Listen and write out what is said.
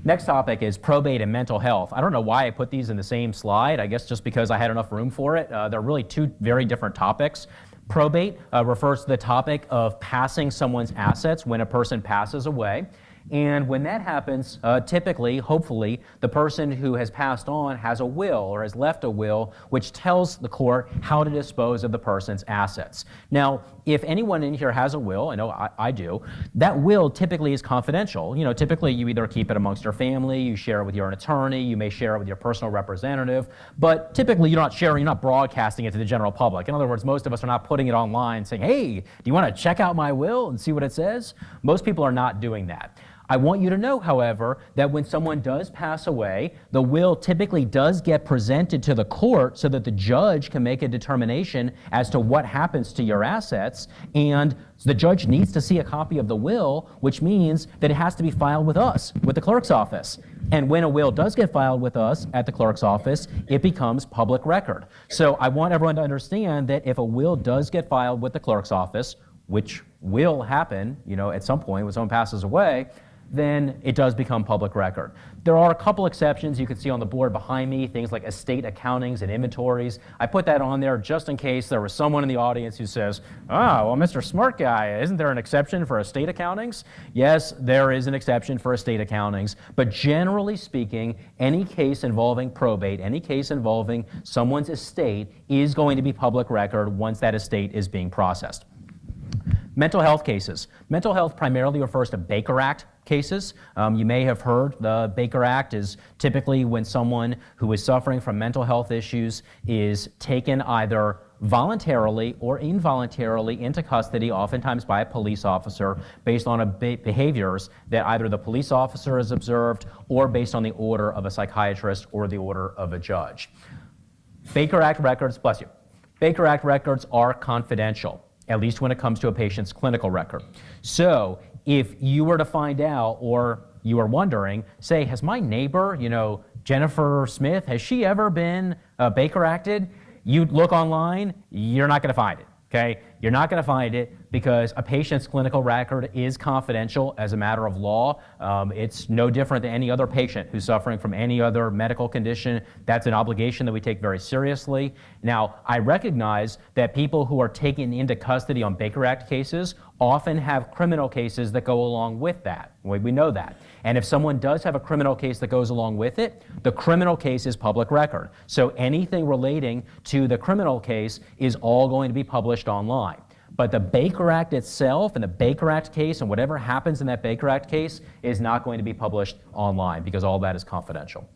Next topic is probate and mental health. I don't know why I put these in the same slide. I guess just because I had enough room for it. They're really two very different topics. Probate refers to the topic of passing someone's assets when a person passes away. And when that happens, typically, hopefully, the person who has passed on has a will or has left a will which tells the court how to dispose of the person's assets. Now, if anyone in here has a will, I know I do, that will typically is confidential. You know, typically you either keep it amongst your family, you share it with your attorney, you may share it with your personal representative, but typically you're not sharing, you're not broadcasting it to the general public. In other words, most of us are not putting it online saying, hey, do you want to check out my will and see what it says? Most people are not doing that. I want you to know, however, that when someone does pass away, the will typically does get presented to the court so that the judge can make a determination as to what happens to your assets, and the judge needs to see a copy of the will, which means that it has to be filed with us, with the clerk's office. And when a will does get filed with us at the clerk's office, it becomes public record. So I want everyone to understand that if a will does get filed with the clerk's office, which will happen, you know, at some point when someone passes away, then it does become public record. There are a couple exceptions you can see on the board behind me, things like estate accountings and inventories. I put that on there just in case there was someone in the audience who says, oh, well, Mr. Smart Guy, isn't there an exception for estate accountings? Yes, there is an exception for estate accountings, but generally speaking, any case involving probate, any case involving someone's estate is going to be public record once that estate is being processed. Mental health cases. Mental health primarily refers to Baker Act cases. You may have heard the Baker Act is typically when someone who is suffering from mental health issues is taken either voluntarily or involuntarily into custody, oftentimes by a police officer, based on behaviors that either the police officer has observed or based on the order of a psychiatrist or the order of a judge. Baker Act records, bless you, Baker Act records are confidential, at least when it comes to a patient's clinical record. So if you were to find out, or you are wondering, say, has my neighbor, you know, Jennifer Smith, has she ever been Baker Acted? You look online, you're not going to find it, okay? You're not going to find it because a patient's clinical record is confidential as a matter of law. It's no different than any other patient who's suffering from any other medical condition. That's an obligation that we take very seriously. Now, I recognize that people who are taken into custody on Baker Act cases often have criminal cases that go along with that. We know that. And if someone does have a criminal case that goes along with it, the criminal case is public record. So anything relating to the criminal case is all going to be published online. But the Baker Act itself and the Baker Act case and whatever happens in that Baker Act case is not going to be published online because all that is confidential.